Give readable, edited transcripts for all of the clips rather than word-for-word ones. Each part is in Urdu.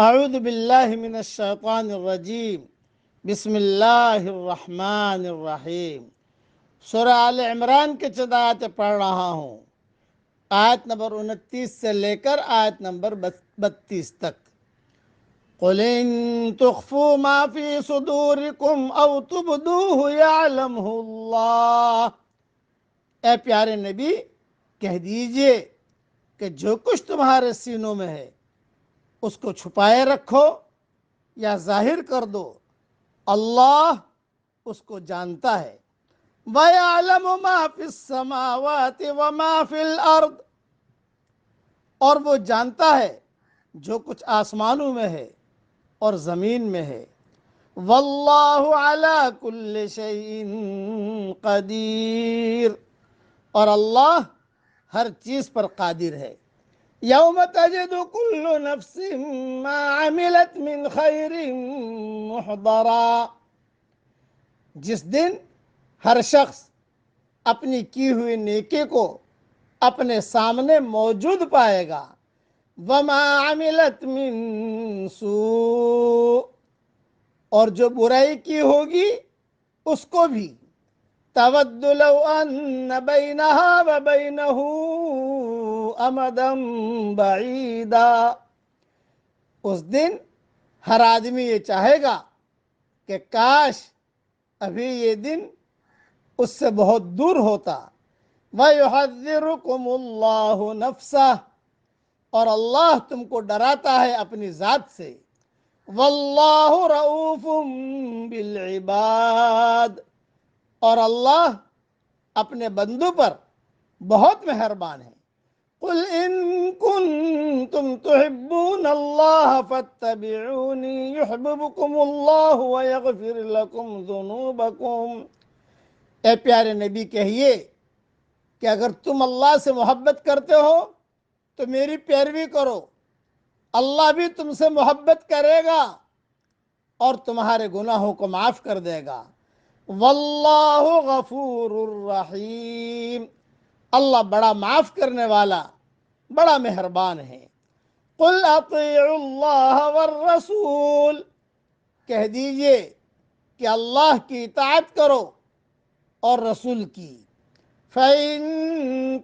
اعوذ باللہ من الشیطان الرجیم بسم اللہ الرحمن الرحیم۔ سورہ آل عمران کے چند آیتیں پڑھ رہا ہوں، آیت نمبر 29 سے لے کر آیت نمبر 32 تک۔ قُلْ إِن تُخْفُوا مَا فِي صُدُورِكُمْ أَوْ تُبْدُوهُ يَعْلَمْهُ اللَّهُ۔ اے پیارے نبی کہہ دیجئے کہ جو کچھ تمہارے سینوں میں ہے اس کو چھپائے رکھو یا ظاہر کر دو، اللہ اس کو جانتا ہے۔ وَيَعْلَمُ مَا فِي السَّمَاوَاتِ وَمَا فِي الْأَرْضِ، اور وہ جانتا ہے جو کچھ آسمانوں میں ہے اور زمین میں ہے۔ وَاللَّهُ عَلَى كُلِّ شَيْءٍ قَدِيرٌ، اور اللہ ہر چیز پر قادر ہے۔ یوم تجد کل نفس ما عملت من خیر محضرا، جس دن ہر شخص اپنی کی ہوئی نیکی کو اپنے سامنے موجود پائے گا۔ وما عملت من سوء، اور جو برائی کی ہوگی اس کو بھی۔ تود لو ان بینہا و بینہ امدا بعیدا، اس دن ہر آدمی یہ چاہے گا کہ کاش ابھی یہ دن اس سے بہت دور ہوتا۔ وَيُحَذِّرُكُمُ اللَّهُ نَفْسَهُ، اور اللہ تم کو ڈراتا ہے اپنی ذات سے۔ وَاللَّهُ رَؤُوفٌ بِالْعِبَادِ، اور اللہ اپنے بندوں پر بہت مہربان ہے۔ قُلْ إِن كُنتُمْ تُحِبُّونَ اللَّهَ فَاتَّبِعُونِي يُحْبِبْكُمُ اللَّهُ وَيَغْفِرْ لَكُمْ ذُنُوبَكُمْ۔ اے پیارے نبی کہیے کہ اگر تم اللہ سے محبت کرتے ہو تو میری پیروی کرو، اللہ بھی تم سے محبت کرے گا اور تمہارے گناہوں کو معاف کر دے گا۔ واللہ غفور الرحیم، اللہ بڑا معاف کرنے والا، بڑا مہربان ہے۔ قل اطیعوا اللہ والرسول، کہہ دیجئے کہ اللہ کی اطاعت کرو اور رسول کی۔ فَإِن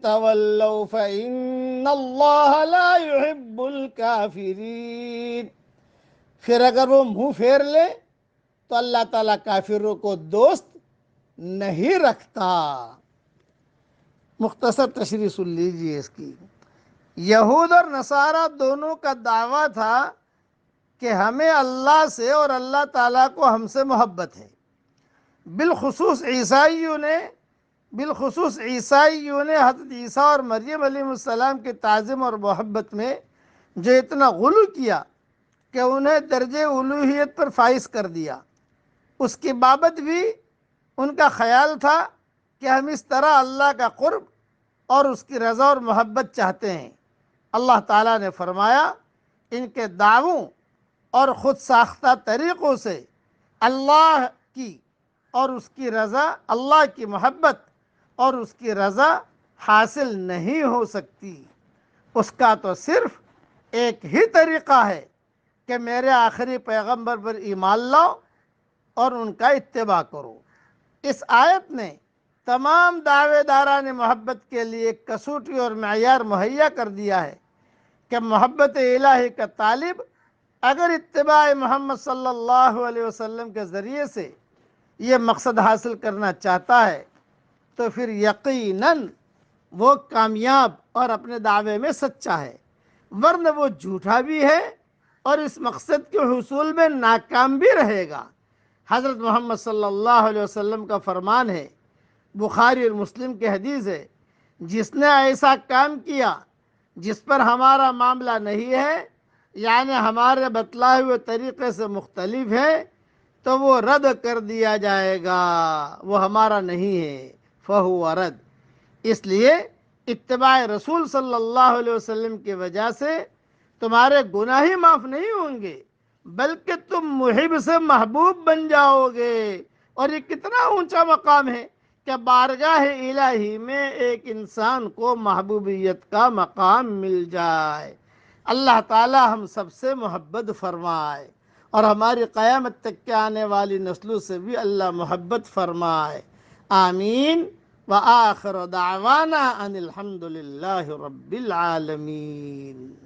تَوَلَّوْا فَإِنَّ اللَّهَ لَا يُحِبُّ الْكَافِرِينَ، پھر اگر وہ منہ پھیر لے تو اللہ تعالیٰ کافروں کو دوست نہیں رکھتا۔ مختصر تشریح سن لیجیے اس کی۔ یہود اور نصارہ دونوں کا دعویٰ تھا کہ ہمیں اللہ سے اور اللہ تعالیٰ کو ہم سے محبت ہے۔ بالخصوص عیسائیوں نے حضرت عیسیٰ اور مریم علیہ السلام کی تعظیم اور محبت میں جو اتنا غلو کیا کہ انہیں درجہ الوہیت پر فائز کر دیا۔ اس کی بابت بھی ان کا خیال تھا کہ ہم اس طرح اللہ کا قرب اور اس کی رضا اور محبت چاہتے ہیں۔ اللہ تعالیٰ نے فرمایا ان کے دعووں اور خود ساختہ طریقوں سے اللہ کی اور اس کی رضا، اللہ کی محبت اور اس کی رضا حاصل نہیں ہو سکتی۔ اس کا تو صرف ایک ہی طریقہ ہے کہ میرے آخری پیغمبر پر ایمان لاؤ اور ان کا اتباع کرو۔ اس آیت نے تمام دعوے داران محبت کے لیے ایک کسوٹی اور معیار مہیا کر دیا ہے کہ محبت الہی کا طالب اگر اتباع محمد صلی اللہ علیہ وسلم کے ذریعے سے یہ مقصد حاصل کرنا چاہتا ہے تو پھر یقیناً وہ کامیاب اور اپنے دعوے میں سچا ہے، ورنہ وہ جھوٹا بھی ہے اور اس مقصد کے حصول میں ناکام بھی رہے گا۔ حضرت محمد صلی اللہ علیہ وسلم کا فرمان ہے، بخاری اور مسلم کی حدیث ہے، جس نے ایسا کام کیا جس پر ہمارا معاملہ نہیں ہے، یعنی ہمارے بتلائے ہوئے طریقے سے مختلف ہے، تو وہ رد کر دیا جائے گا، وہ ہمارا نہیں ہے، فہو رد۔ اس لیے اتباع رسول صلی اللہ علیہ وسلم کی وجہ سے تمہارے گناہ ہی معاف نہیں ہوں گے بلکہ تم محب سے محبوب بن جاؤ گے۔ اور یہ کتنا اونچا مقام ہے کہ بارگاہ الہی میں ایک انسان کو محبوبیت کا مقام مل جائے۔ اللہ تعالی ہم سب سے محبت فرمائے اور ہماری قیامت تک کے آنے والی نسلوں سے بھی اللہ محبت فرمائے، آمین۔ وآخر دعوانا ان الحمد للہ رب العالمین۔